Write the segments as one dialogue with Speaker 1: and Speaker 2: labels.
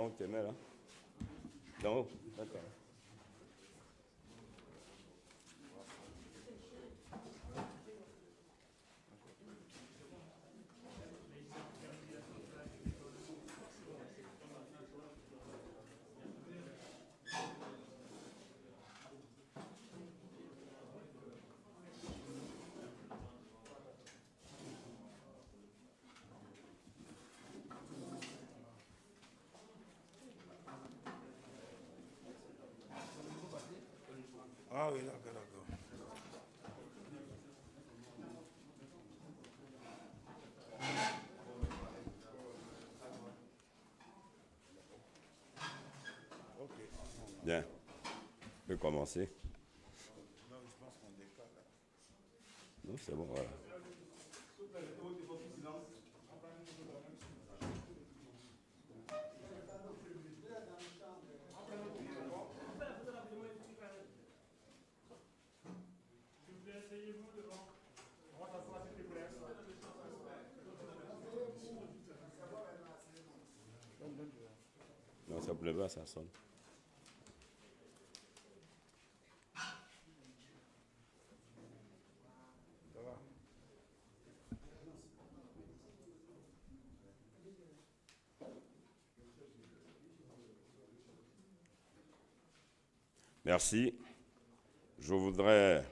Speaker 1: on te met là. D'en haut, d'accord.
Speaker 2: Ah oui, d'accord, d'accord.
Speaker 1: Bien. On peut commencer.
Speaker 2: Non, je pense qu'on décale.
Speaker 1: Non, c'est bon, voilà. Non, ça ne plaît pas, ça sonne.
Speaker 2: Ça va.
Speaker 1: Merci. Je voudrais,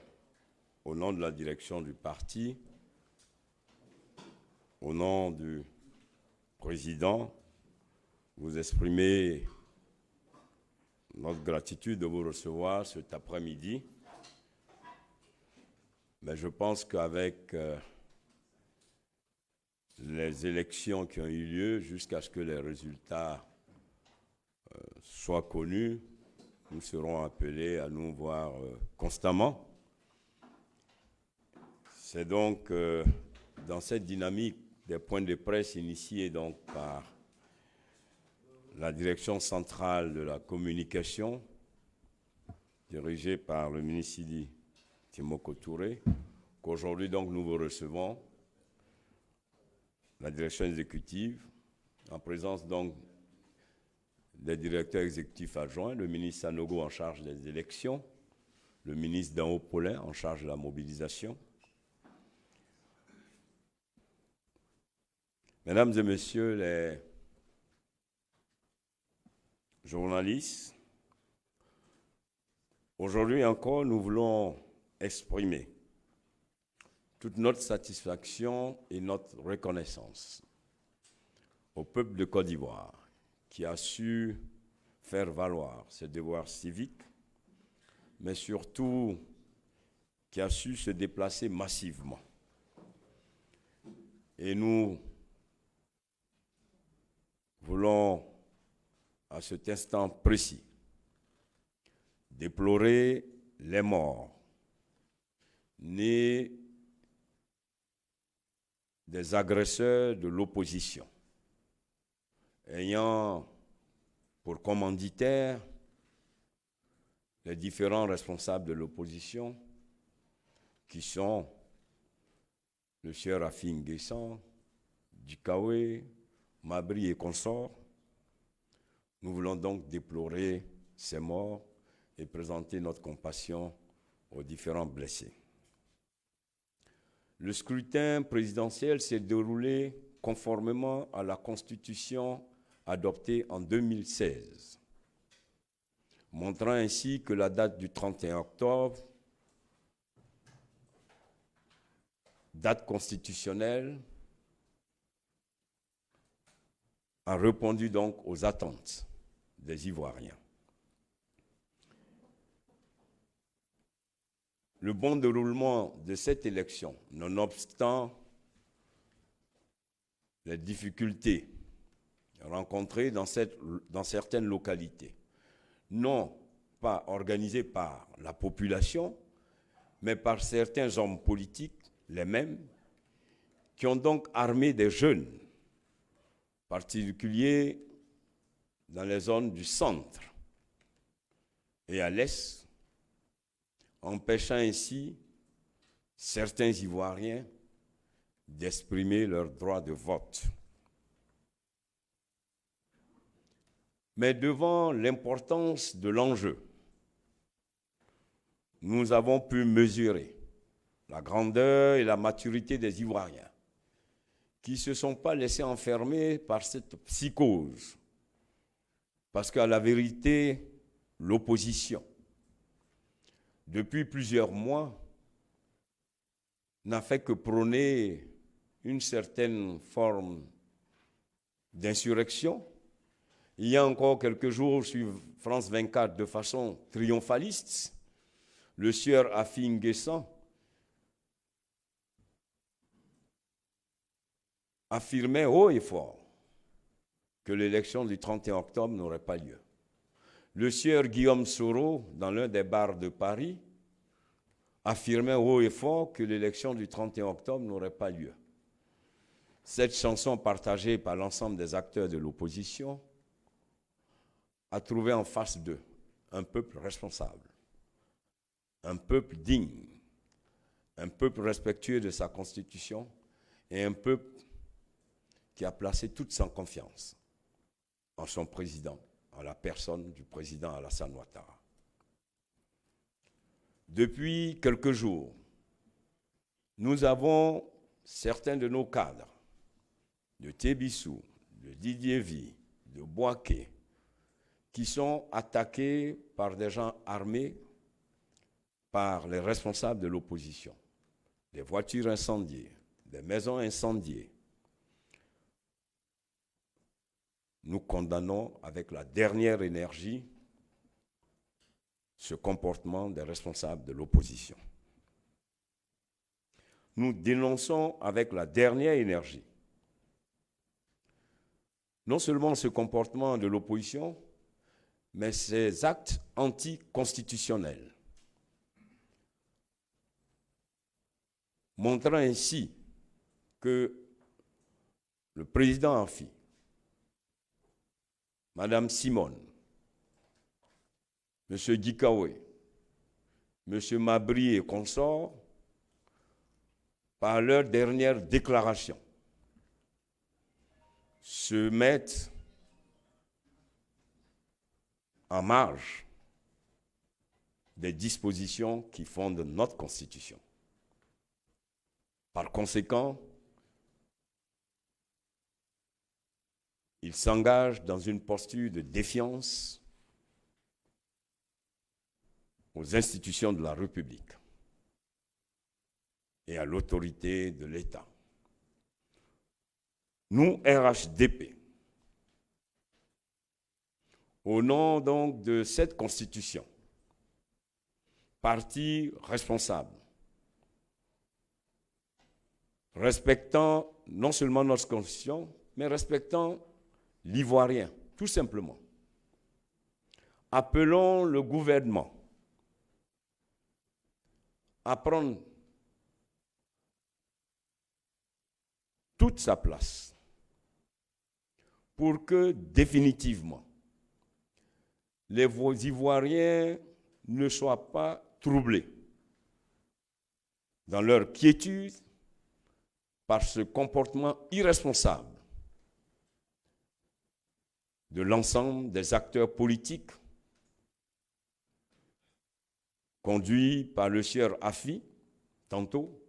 Speaker 1: au nom de la direction du parti, au nom du président, vous exprimer notre gratitude de vous recevoir cet après-midi. Mais je pense qu'avec les élections qui ont eu lieu, jusqu'à ce que les résultats soient connus, nous serons appelés à nous voir constamment. C'est donc dans cette dynamique des points de presse initiés donc par la direction centrale de la communication, dirigée par le ministre Sidi Timoko Touré, qu'aujourd'hui donc nous vous recevons, la direction exécutive, en présence donc des directeurs exécutifs adjoints, le ministre Sanogo en charge des élections, le ministre Dao Paulin en charge de la mobilisation. Mesdames et messieurs les journalistes, aujourd'hui encore, nous voulons exprimer toute notre satisfaction et notre reconnaissance au peuple de Côte d'Ivoire qui a su faire valoir ses devoirs civiques, mais surtout qui a su se déplacer massivement. Et nous voulons, à cet instant précis, déplorer les morts nés des agresseurs de l'opposition, ayant pour commanditaires les différents responsables de l'opposition, qui sont le sieur Rafi Nguessan, Dikawe, Mabri et consorts. Nous voulons donc déplorer ces morts et présenter notre compassion aux différents blessés. Le scrutin présidentiel s'est déroulé conformément à la Constitution adoptée en 2016, montrant ainsi que la date du 31 octobre, date constitutionnelle, a répondu donc aux attentes des Ivoiriens. Le bon déroulement de cette élection, nonobstant les difficultés rencontrées dans certaines localités, non pas organisées par la population, mais par certains hommes politiques, les mêmes, qui ont donc armé des jeunes, en particulier dans les zones du centre et à l'est, empêchant ainsi certains Ivoiriens d'exprimer leur droit de vote. Mais devant l'importance de l'enjeu, nous avons pu mesurer la grandeur et la maturité des Ivoiriens qui ne se sont pas laissés enfermer par cette psychose. Parce qu'à la vérité, l'opposition, depuis plusieurs mois, n'a fait que prôner une certaine forme d'insurrection. Il y a encore quelques jours, sur France 24, de façon triomphaliste, le sieur Afi N'Guessan affirmait haut et fort que l'élection du 31 octobre n'aurait pas lieu. Le sieur Guillaume Soro, dans l'un des bars de Paris, affirmait haut et fort que l'élection du 31 octobre n'aurait pas lieu. Cette chanson partagée par l'ensemble des acteurs de l'opposition a trouvé en face d'eux un peuple responsable, un peuple digne, un peuple respectueux de sa constitution et un peuple qui a placé toute sa confiance en son président, en la personne du président Alassane Ouattara. Depuis quelques jours, nous avons certains de nos cadres, de Tébissou, de Didier Vie, de Boaké, qui sont attaqués par des gens armés, par les responsables de l'opposition. Des voitures incendiées, des maisons incendiées. Nous condamnons avec la dernière énergie ce comportement des responsables de l'opposition. Nous dénonçons avec la dernière énergie non seulement ce comportement de l'opposition, mais ces actes anticonstitutionnels, montrant ainsi que le président Afi, Madame Simone, M. Dikawe, M. Mabry et consorts, par leur dernière déclaration, se mettent en marge des dispositions qui fondent notre Constitution. Par conséquent, ils s'engagent dans une posture de défiance aux institutions de la République et à l'autorité de l'État. Nous, RHDP, au nom donc de cette Constitution, parti responsable, respectant non seulement notre Constitution, mais respectant l'Ivoirien, tout simplement. Appelons le gouvernement à prendre toute sa place pour que définitivement les Ivoiriens ne soient pas troublés dans leur quiétude par ce comportement irresponsable de l'ensemble des acteurs politiques conduits par le sieur Afi, tantôt,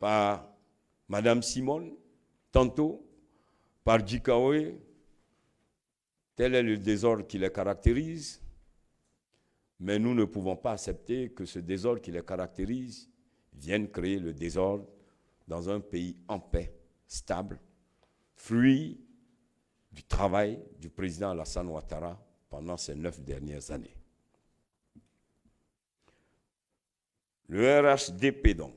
Speaker 1: par Madame Simone, tantôt, par Dikawe. Tel est le désordre qui les caractérise, mais nous ne pouvons pas accepter que ce désordre qui les caractérise vienne créer le désordre dans un pays en paix, stable, fruit du travail du président Alassane Ouattara pendant ces 9 dernières années. Le RHDP, donc,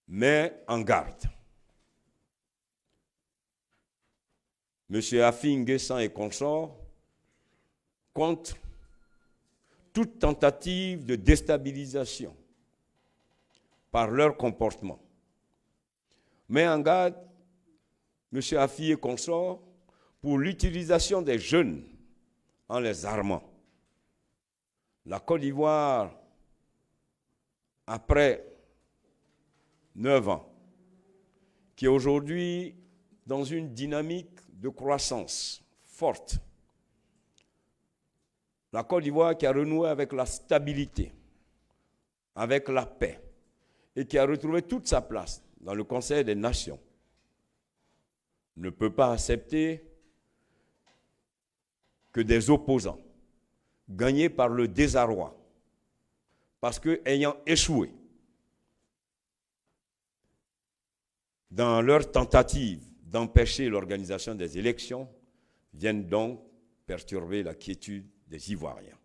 Speaker 1: met en garde M. Afi N'Guessan et consorts contre toute tentative de déstabilisation par leur comportement. Met en garde M. Afi et consorts pour l'utilisation des jeunes en les armant. La Côte d'Ivoire, après 9 ans, qui est aujourd'hui dans une dynamique de croissance forte. La Côte d'Ivoire qui a renoué avec la stabilité, avec la paix, et qui a retrouvé toute sa place dans le Conseil des Nations, ne peut pas accepter que des opposants, gagnés par le désarroi, parce qu'ayant échoué dans leur tentative d'empêcher l'organisation des élections, viennent donc perturber la quiétude des Ivoiriens.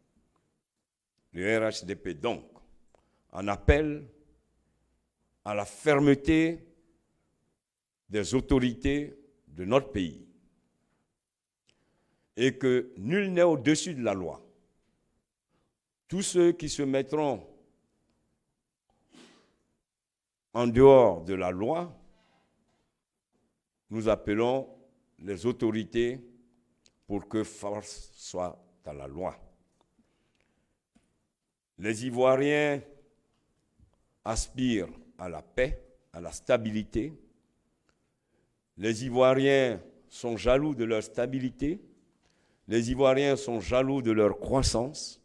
Speaker 1: Le RHDP, donc, en appelle à la fermeté des autorités de notre pays et que nul n'est au-dessus de la loi. Tous ceux qui se mettront en dehors de la loi, nous appelons les autorités pour que force soit à la loi. Les Ivoiriens aspirent à la paix, à la stabilité. Les Ivoiriens sont jaloux de leur stabilité. Les Ivoiriens sont jaloux de leur croissance.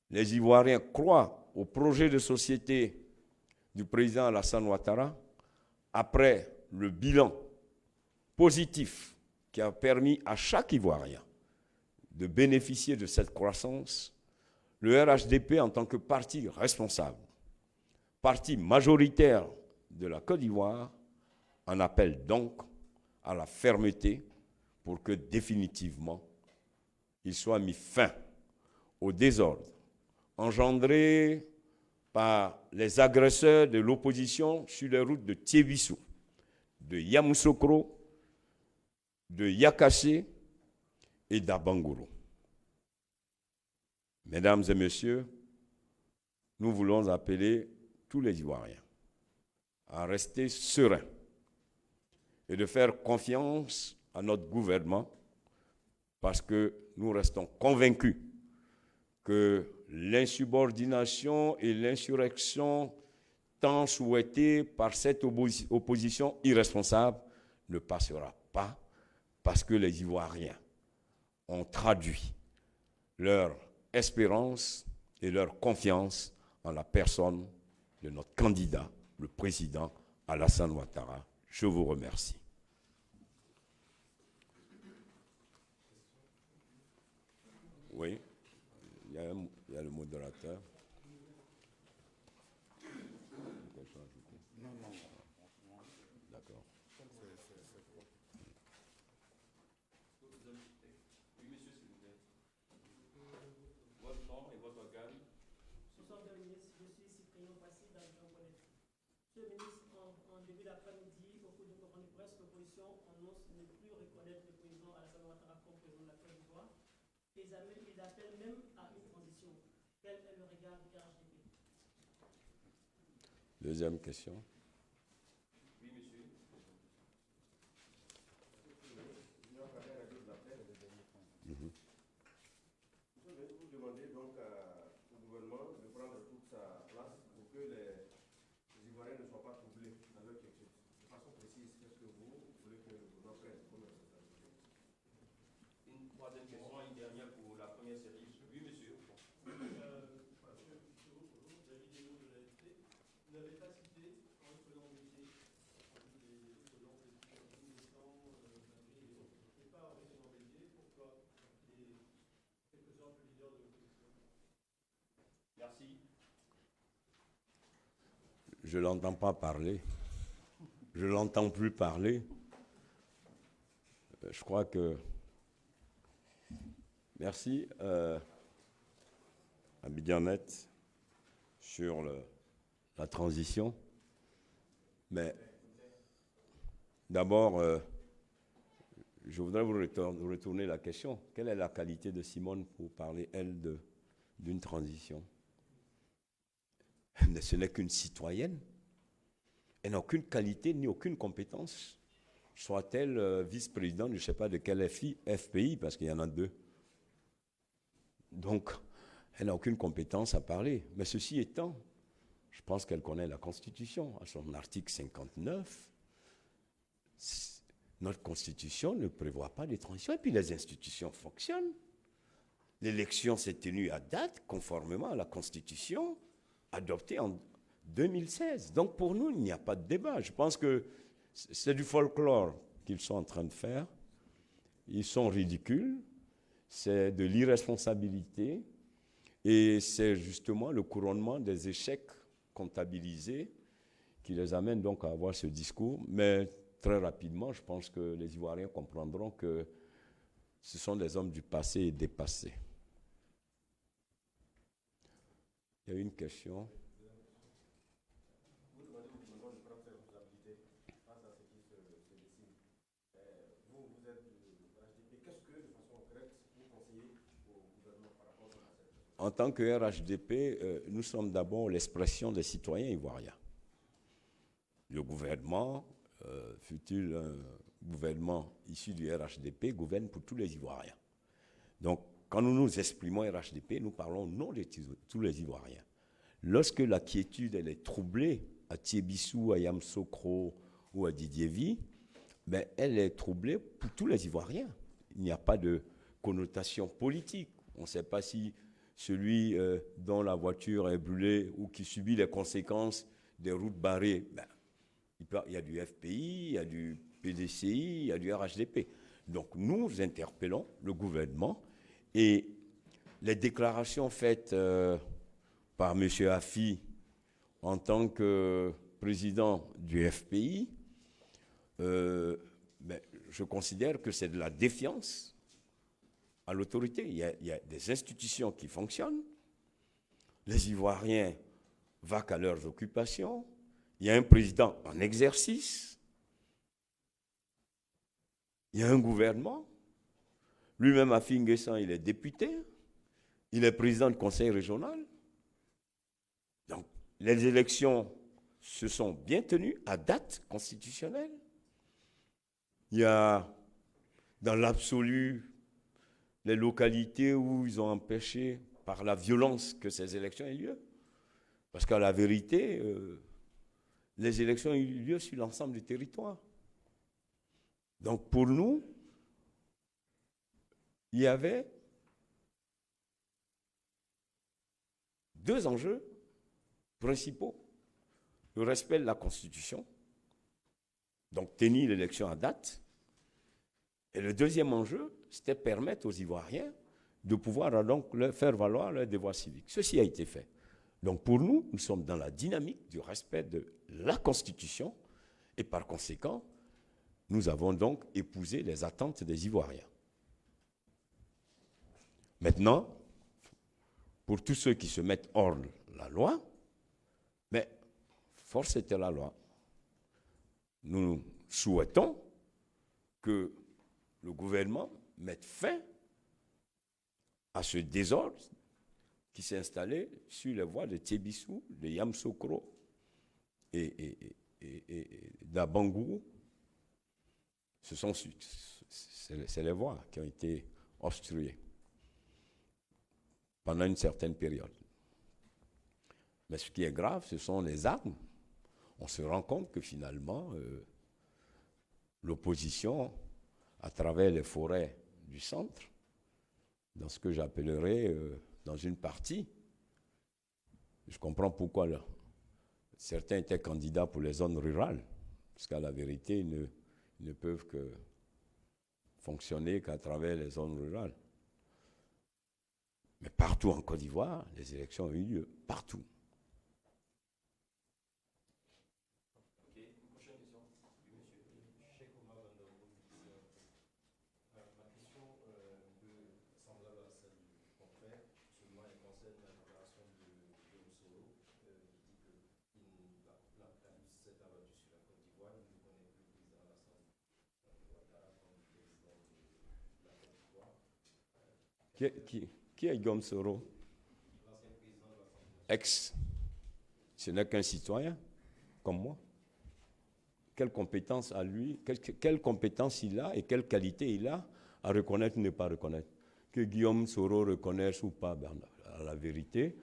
Speaker 1: Les Ivoiriens croient au projet de société du président Alassane Ouattara après le bilan positif qui a permis à chaque Ivoirien de bénéficier de cette croissance. Le RHDP, en tant que parti responsable, parti majoritaire de la Côte d'Ivoire, en appelle donc à la fermeté pour que définitivement il soit mis fin au désordre engendré par les agresseurs de l'opposition sur les routes de Tiébissou, de Yamoussoukro, de Yakassé et d'Abangourou. Mesdames et messieurs, nous voulons appeler tous les Ivoiriens à rester sereins et de faire confiance à notre gouvernement parce que nous restons convaincus que l'insubordination et l'insurrection tant souhaitées par cette opposition irresponsable ne passera pas parce que les Ivoiriens ont traduit leur espérance et leur confiance en la personne de notre candidat, le président Alassane Ouattara. Je vous remercie. Oui, il y a le modérateur.
Speaker 2: Non.
Speaker 1: D'accord.
Speaker 2: Oui, monsieur, s'il vous plaît. Votre nom et votre organe.
Speaker 3: Monsieur le ministre, je suis Cyprien Passy dans le Cameroun. Monsieur le ministre, en début d'après-midi, au cours d'une conférence de presse, l'opposition annonce ne plus reconnaître le président Alassane Ouattara comme président de la Côte d'Ivoire. Ils appellent même à une transition. Quel est le regard du RHDP?
Speaker 1: Deuxième question.
Speaker 2: Oui, monsieur.
Speaker 4: Vous demandez donc au gouvernement de prendre toute sa place pour que les Ivoiriens ne soient pas troublés dans leur quiétude. De façon précise, qu'est-ce que vous voulez que le gouvernement prenne comme responsabilité?
Speaker 2: Une troisième question, une dernière pour la première série. Oui, monsieur. Vous n'avez pas cité quand il faisait embêter les opposants politiques en 1900, et pas en faisant embêter, pourquoi les quelque sorte le leader de l'opposition. Merci.
Speaker 1: Je ne l'entends pas parler. Je ne l'entends plus parler. Je crois que... Merci. Abidjanet sur la transition. Mais d'abord, je voudrais vous retourner la question. Quelle est la qualité de Simone pour parler, elle, d'une transition? Ce n'est qu'une citoyenne. Elle n'a aucune qualité ni aucune compétence. Soit-elle vice-présidente, je ne sais pas de quel FPI, parce qu'il y en a deux. Donc, elle n'a aucune compétence à parler. Mais ceci étant, je pense qu'elle connaît la Constitution, à son article 59. Notre constitution ne prévoit pas de transition. Et puis les institutions fonctionnent. L'élection s'est tenue à date, conformément à la constitution adoptée en 2016. Donc pour nous, il n'y a pas de débat. Je pense que c'est du folklore qu'ils sont en train de faire. Ils sont ridicules. C'est de l'irresponsabilité. Et c'est justement le couronnement des échecs comptabilisés qui les amène donc à avoir ce discours. Mais très rapidement, je pense que les Ivoiriens comprendront que ce sont des hommes du passé et dépassés. Il y a une question.
Speaker 4: Vous demandez au gouvernement de prendre ses responsabilités face à ce qui se dessine. Vous êtes de RHDP. Qu'est-ce que, de façon concrète, vous conseillez au gouvernement par rapport à cette question?
Speaker 1: En tant que RHDP, nous sommes d'abord l'expression des citoyens ivoiriens. Le gouvernement, fut-il un gouvernement issu du RHDP, gouverne pour tous les Ivoiriens. Donc, quand nous nous exprimons RHDP, nous parlons au nom de tous les Ivoiriens. Lorsque la quiétude elle est troublée à Thiébissou, à Yamsokro ou à Didiévi, ben, elle est troublée pour tous les Ivoiriens. Il n'y a pas de connotation politique. On ne sait pas si celui dont la voiture est brûlée ou qui subit les conséquences des routes barrées, ben, il y a du FPI, il y a du PDCI, il y a du RHDP. Donc nous interpellons le gouvernement et les déclarations faites par M. Afi en tant que président du FPI, ben, je considère que c'est de la défiance à l'autorité. Il y a des institutions qui fonctionnent, les Ivoiriens vaquent à leurs occupations, il y a un président en exercice, il y a un gouvernement. Lui-même, Afi N'Guessan, il est député, il est président du conseil régional. Donc, les élections se sont bien tenues à date constitutionnelle. Il y a, dans l'absolu, les localités où ils ont empêché par la violence que ces élections aient lieu. Parce qu'à la vérité, les élections ont eu lieu sur l'ensemble du territoire. Donc pour nous, il y avait deux enjeux principaux. Le respect de la Constitution, donc tenir l'élection à date. Et le deuxième enjeu, c'était permettre aux Ivoiriens de pouvoir donc faire valoir leurs devoirs civiques. Ceci a été fait. Donc pour nous, nous sommes dans la dynamique du respect de la Constitution et par conséquent, nous avons donc épousé les attentes des Ivoiriens. Maintenant, pour tous ceux qui se mettent hors la loi, mais force était la loi. Nous souhaitons que le gouvernement mette fin à ce désordre qui s'est installé sur les voies de Thiébissou, de Yamsokro et d'Abangou. C'est les voies qui ont été obstruées pendant une certaine période. Mais ce qui est grave, ce sont les armes. On se rend compte que finalement, l'opposition, à travers les forêts du centre, dans ce que j'appellerais, dans une partie, je comprends pourquoi là, certains étaient candidats pour les zones rurales, parce qu'à la vérité, ils ne peuvent que fonctionner qu'à travers les zones rurales. Mais partout en Côte d'Ivoire, les élections ont eu lieu, partout.
Speaker 2: Ok, une prochaine question. Oui, monsieur. Cheikh Omar Bandaogo. Ma question semblable à celle du confrère, seulement elle concerne la déclaration de Guillaume Soro, qui dit que la liste s'est abattue sur la Côte d'Ivoire, il ne connaît plus le président Alassane Ouattara comme président de la Côte d'Ivoire.
Speaker 1: Qui est Guillaume Soro?
Speaker 2: L'ancien président de l'Assemblée.
Speaker 1: Ex. Ce n'est qu'un citoyen, comme moi. Quelle compétence a lui, quelle compétence il a et quelle qualité il a à reconnaître ou ne pas reconnaître. Que Guillaume Soro reconnaisse ou pas, ben, à la vérité,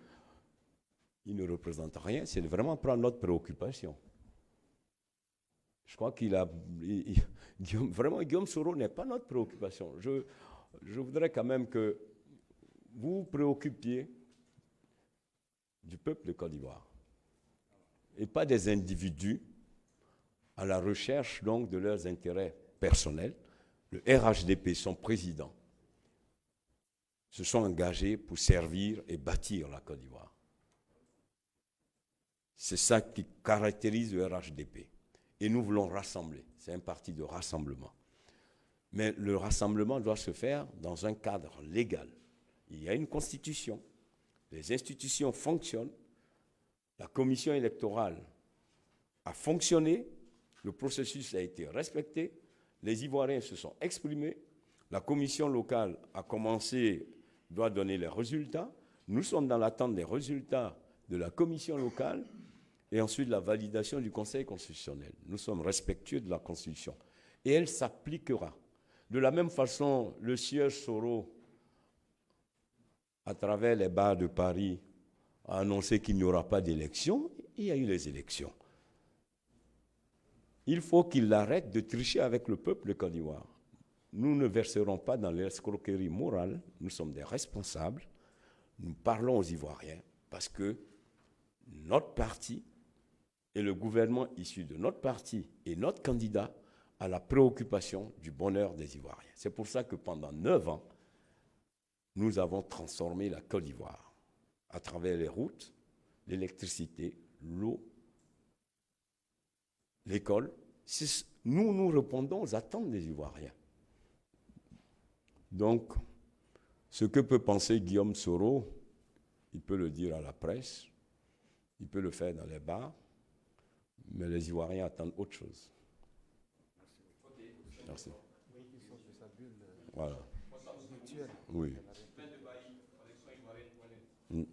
Speaker 1: il ne représente rien. C'est vraiment prendre notre préoccupation. Je crois Guillaume Soro n'est pas notre préoccupation. Je voudrais quand même que vous vous préoccupiez du peuple de Côte d'Ivoire et pas des individus à la recherche donc de leurs intérêts personnels. Le RHDP, son président, se sont engagés pour servir et bâtir la Côte d'Ivoire. C'est ça qui caractérise le RHDP. Et nous voulons rassembler. C'est un parti de rassemblement. Mais le rassemblement doit se faire dans un cadre légal. Il y a une constitution. Les institutions fonctionnent. La commission électorale a fonctionné. Le processus a été respecté. Les Ivoiriens se sont exprimés. La commission locale a commencé, doit donner les résultats. Nous sommes dans l'attente des résultats de la commission locale et ensuite la validation du Conseil constitutionnel. Nous sommes respectueux de la Constitution. Et elle s'appliquera. De la même façon, le sieur Soro, à travers les bars de Paris, a annoncé qu'il n'y aura pas d'élection. Il y a eu les élections. Il faut qu'il arrête de tricher avec le peuple de Côte d'Ivoire. Nous ne verserons pas dans l'escroquerie morale. Nous sommes des responsables. Nous parlons aux Ivoiriens parce que notre parti et le gouvernement issu de notre parti et notre candidat a la préoccupation du bonheur des Ivoiriens. C'est pour ça que pendant 9 ans, nous avons transformé la Côte d'Ivoire à travers les routes, l'électricité, l'eau, l'école. Nous répondons aux attentes des Ivoiriens. Donc, ce que peut penser Guillaume Soro, il peut le dire à la presse, il peut le faire dans les bars, mais les Ivoiriens attendent autre chose. Merci. Voilà. Oui. Mm.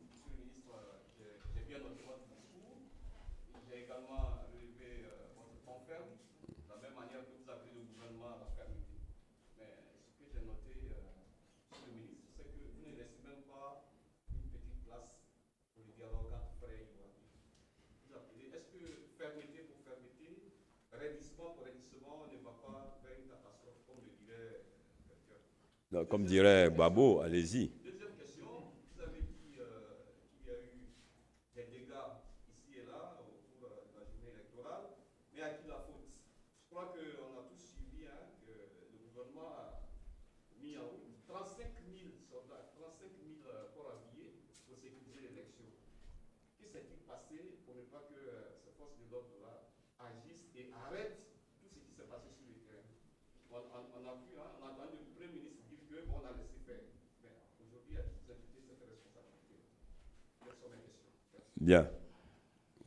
Speaker 1: Non, comme dirait Babo, allez-y.
Speaker 4: Deuxième question, vous avez dit qu'il y a eu des dégâts ici et là au cours de la journée électorale, mais à qui la faute? Je crois qu'on a tous suivi que le gouvernement a mis en route 35 000 soldats, 35 000 corps habillés pour sécuriser l'élection. Que s'est-il passé pour ne pas que ces forces de l'ordre-là agissent et arrêtent tout ce qui s'est passé sur le terrain? On a vu, on a entendu le Premier ministre dire qu'on a laissé faire. Mais aujourd'hui, il y a des invités cette responsabilité. Quelles sont mes questions? Merci.
Speaker 1: Bien.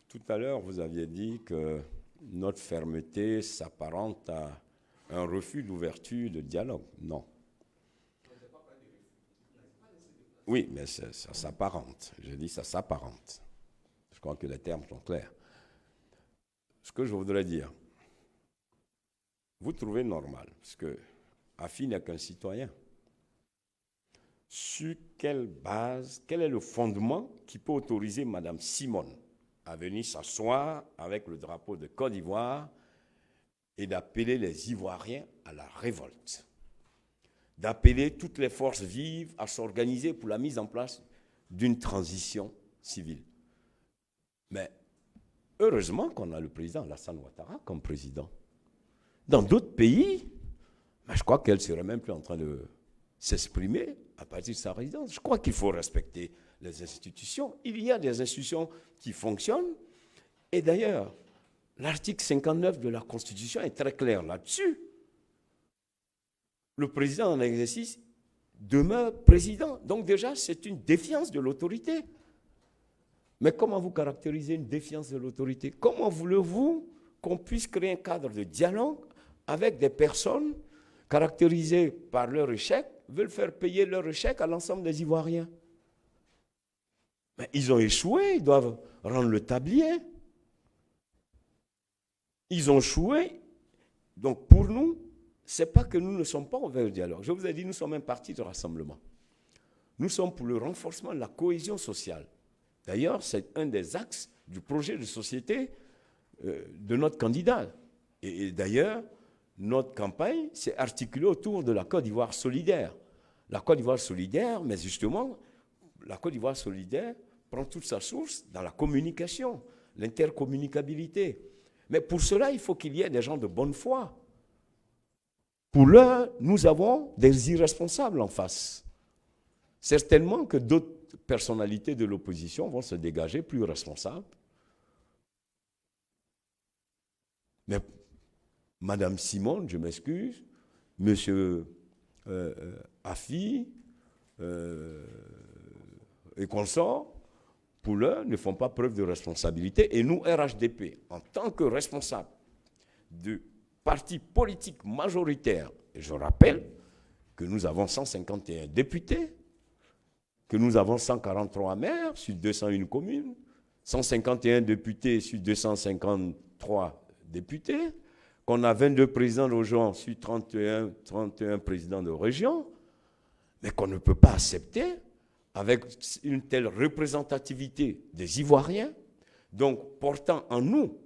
Speaker 1: Tout à l'heure, vous aviez dit que notre fermeté s'apparente à un refus d'ouverture de dialogue. Non. Oui, mais ça s'apparente. Je dis ça s'apparente. Je crois que les termes sont clairs. Ce que je voudrais dire, vous trouvez normal, parce que Afi n'est qu'un citoyen. Sur quelle base, quel est le fondement qui peut autoriser Mme Simone à venir s'asseoir avec le drapeau de Côte d'Ivoire et d'appeler les Ivoiriens à la révolte, d'appeler toutes les forces vives à s'organiser pour la mise en place d'une transition civile? Mais heureusement qu'on a le président Alassane Ouattara comme président. Dans d'autres pays, je crois qu'elle ne serait même plus en train de s'exprimer à partir de sa résidence. Je crois qu'il faut respecter les institutions. Il y a des institutions qui fonctionnent. Et d'ailleurs, l'article 59 de la Constitution est très clair là-dessus. Le président en exercice demeure président. Donc déjà, c'est une défiance de l'autorité. Mais comment vous caractérisez une défiance de l'autorité? Comment voulez-vous qu'on puisse créer un cadre de dialogue avec des personnes caractérisées par leur échec, veulent faire payer leur échec à l'ensemble des Ivoiriens? Mais ils ont échoué, ils doivent rendre le tablier. Ils ont échoué. Donc pour nous, ce n'est pas que nous ne sommes pas ouverts au dialogue. Je vous ai dit, nous sommes un parti de rassemblement. Nous sommes pour le renforcement de la cohésion sociale. D'ailleurs, c'est un des axes du projet de société de notre candidat. Et d'ailleurs, notre campagne s'est articulée autour de la Côte d'Ivoire solidaire. La Côte d'Ivoire solidaire, mais justement, la Côte d'Ivoire solidaire prend toute sa source dans la communication, l'intercommunicabilité. Mais pour cela, il faut qu'il y ait des gens de bonne foi. Pour l'heure, nous avons des irresponsables en face. Certainement que d'autres personnalités de l'opposition vont se dégager plus responsables. Mais Madame Simone, je m'excuse, Monsieur Afi et consorts, pour l'heure, ne font pas preuve de responsabilité. Et nous, RHDP, en tant que responsables de parti politique majoritaire, et je rappelle que nous avons 151 députés, que nous avons 143 maires sur 201 communes, 151 députés sur 253 députés, qu'on a 22 présidents de région sur 31 présidents de région, mais qu'on ne peut pas accepter avec une telle représentativité des Ivoiriens, donc portant en nous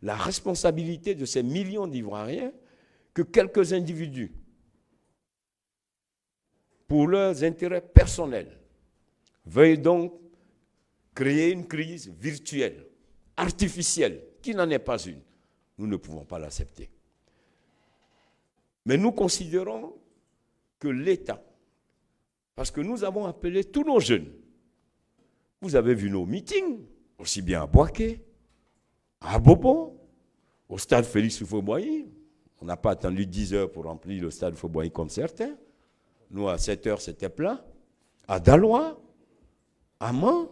Speaker 1: la responsabilité de ces millions d'Ivoiriens, que quelques individus, pour leurs intérêts personnels, veuillent donc créer une crise virtuelle, artificielle, qui n'en est pas une. Nous ne pouvons pas l'accepter. Mais nous considérons que l'État, parce que nous avons appelé tous nos jeunes, vous avez vu nos meetings, aussi bien à Boaké, à Bobo, au stade Félix Houphouët-Boigny. On n'a pas attendu 10 heures pour remplir le stade Houphouët-Boigny comme certains. Nous, à 7 heures, c'était plein. À Daloa, à Mans.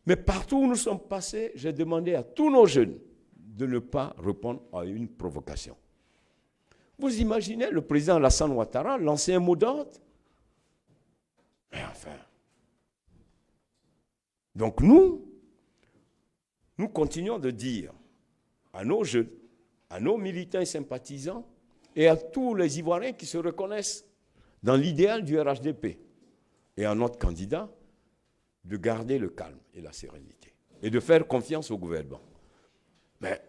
Speaker 1: Mais partout où nous sommes passés, j'ai demandé à tous nos jeunes de ne pas répondre à une provocation. Vous imaginez le président Alassane Ouattara lancer un mot d'ordre? Mais enfin. Donc nous continuons de dire à nos jeunes, à nos militants et sympathisants et à tous les Ivoiriens qui se reconnaissent dans l'idéal du RHDP et à notre candidat de garder le calme et la sérénité et de faire confiance au gouvernement. Mais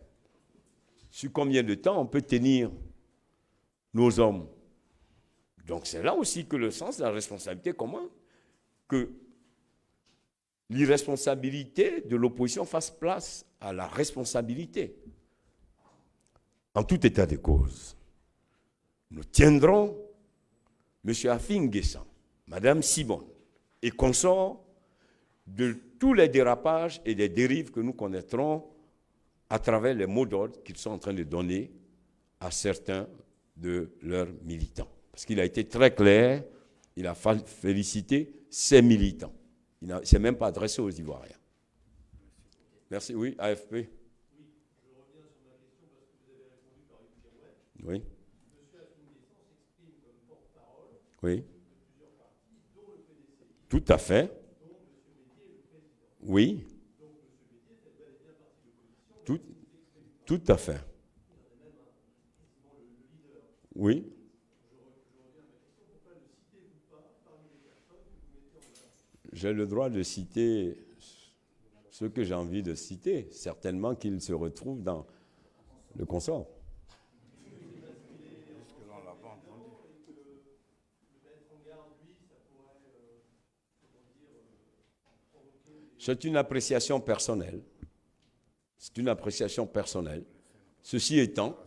Speaker 1: sur combien de temps on peut tenir nos hommes? Donc c'est là aussi que le sens de la responsabilité commence, que l'irresponsabilité de l'opposition fasse place à la responsabilité. En tout état de cause, nous tiendrons M. Afi N'Guessan, Mme Simone et consorts de tous les dérapages et des dérives que nous connaîtrons à travers les mots d'ordre qu'ils sont en train de donner à certains de leurs militants. Parce qu'il a été très clair, il a félicité ses militants. Il ne s'est même pas adressé aux Ivoiriens. Merci. Oui, AFP.
Speaker 2: Oui, je reviens sur ma question parce que vous avez répondu par une pirouette.
Speaker 1: Oui.
Speaker 2: Monsieur Afi N'Guessan s'exprime comme porte-parole
Speaker 1: Oui.
Speaker 2: de plusieurs partis, dont le PDCI,
Speaker 1: Tout à fait.
Speaker 2: dont M. Médier est le président.
Speaker 1: Oui.
Speaker 2: Donc M. Médier fait bel et bien partie de l'opposition.
Speaker 1: Tout à fait.
Speaker 2: Il en est même quasiment le leader.
Speaker 1: Oui.
Speaker 2: Je reviens à ma question. Pourquoi ne citez-vous pas parmi les personnes que vous mettez en avant?
Speaker 1: J'ai le droit de citer ce que j'ai envie de citer. Certainement qu'il se retrouve dans le consort. C'est une appréciation personnelle. C'est une appréciation personnelle. Ceci étant,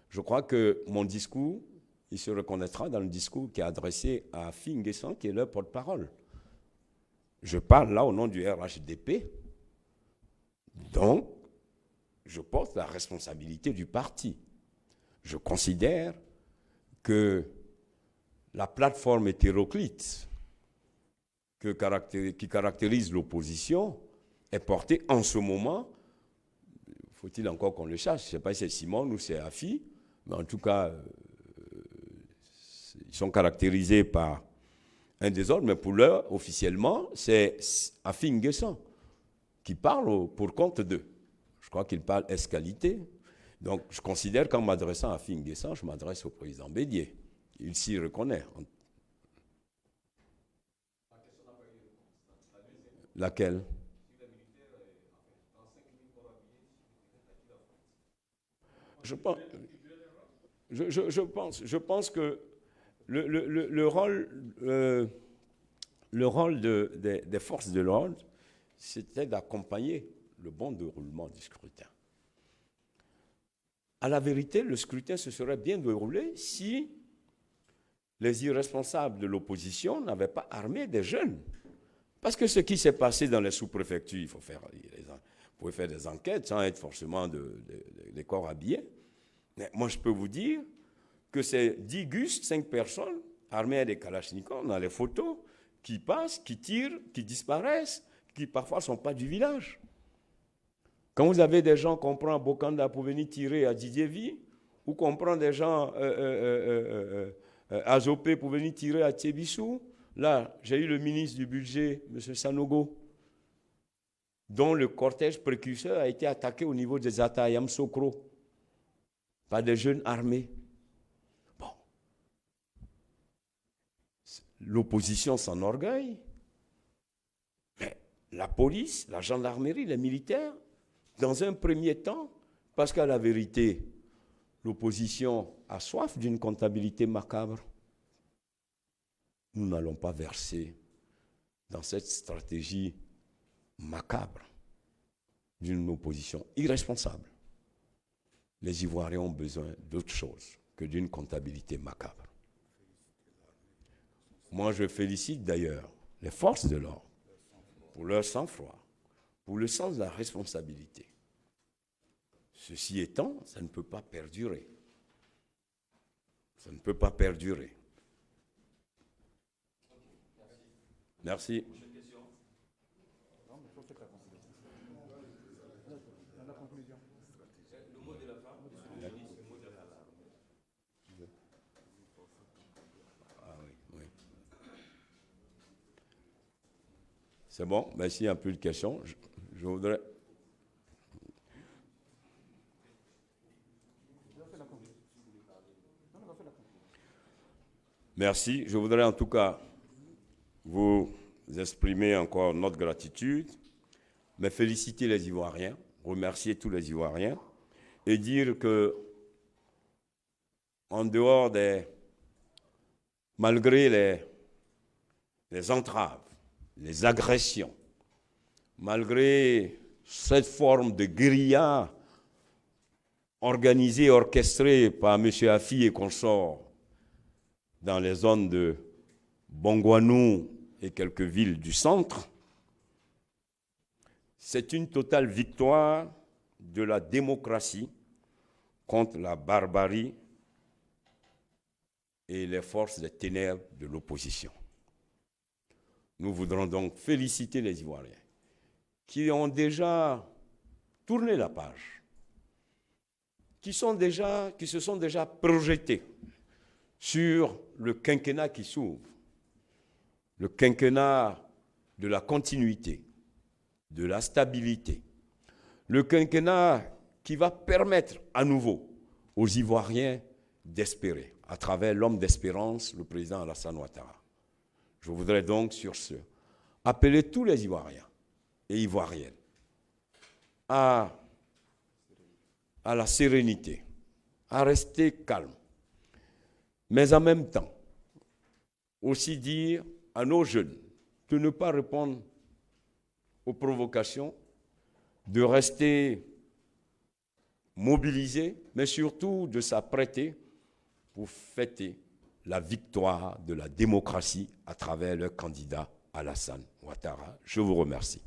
Speaker 1: je crois que mon discours, il se reconnaîtra dans le discours qui est adressé à Afi N'Guessan, qui est leur porte-parole. Je parle là au nom du RHDP. Donc, je porte la responsabilité du parti. Je considère que la plateforme hétéroclite qui caractérise l'opposition est portée en ce moment, faut-il encore qu'on le sache, je ne sais pas si c'est Simone ou c'est Afi, mais en tout cas, ils sont caractérisés par un désordre, mais pour l'heure, officiellement, c'est Afi N'Guessan qui parle pour compte d'eux. Je crois qu'il parle escalité. Donc, je considère qu'en m'adressant à Afi N'Guessan, je m'adresse au président Bédier. Il s'y reconnaît. Je pense, je pense que le rôle des forces de l'ordre, c'était d'accompagner le bon déroulement du scrutin. À la vérité, le scrutin se serait bien déroulé si les irresponsables de l'opposition n'avaient pas armé des jeunes. Parce que ce qui s'est passé dans les sous-préfectures, vous pouvez faire des enquêtes sans être forcément des corps habillés. Mais moi, je peux vous dire que c'est 10 gustes, 5 personnes armées à des kalachnikovs dans les photos qui passent, qui tirent, qui disparaissent, qui parfois ne sont pas du village. Quand vous avez des gens qu'on prend à Bokanda pour venir tirer à Didievi, ou qu'on prend des gens à Zopé pour venir tirer à Tchébissou, là, j'ai eu le ministre du budget, M. Sanogo, dont le cortège précurseur a été attaqué au niveau des Atayam Sokro par des jeunes armés. Bon. L'opposition s'enorgueille, mais la police, la gendarmerie, les militaires, dans un premier temps, parce qu'à la vérité, l'opposition a soif d'une comptabilité macabre, nous n'allons pas verser dans cette stratégie macabre d'une opposition irresponsable. Les Ivoiriens ont besoin d'autre chose que d'une comptabilité macabre. Moi, je félicite d'ailleurs les forces de l'ordre pour leur sang-froid, pour le sens de la responsabilité. Ceci étant, ça ne peut pas perdurer. Ça ne peut pas perdurer. Merci. Ah oui, oui. C'est bon, ben, s'il n'y a plus de questions, je voudrais... Merci. Je voudrais en tout cas vous exprimer encore notre gratitude, mais féliciter les Ivoiriens, remercier tous les Ivoiriens et dire que, en dehors malgré les entraves, les agressions, malgré cette forme de guérilla organisée, orchestrée par M. Afi et consorts dans les zones de Bongouanou et quelques villes du centre, c'est une totale victoire de la démocratie contre la barbarie et les forces des ténèbres de l'opposition. Nous voudrons donc féliciter les Ivoiriens qui ont déjà tourné la page, qui se sont déjà projetés sur le quinquennat qui s'ouvre, le quinquennat de la continuité, de la stabilité, le quinquennat qui va permettre à nouveau aux Ivoiriens d'espérer, à travers l'homme d'espérance, le président Alassane Ouattara. Je voudrais donc, sur ce, appeler tous les Ivoiriens et Ivoiriennes à la sérénité, à rester calme, mais en même temps, aussi dire à nos jeunes de ne pas répondre aux provocations, de rester mobilisés, mais surtout de s'apprêter pour fêter la victoire de la démocratie à travers le candidat Alassane Ouattara. Je vous remercie.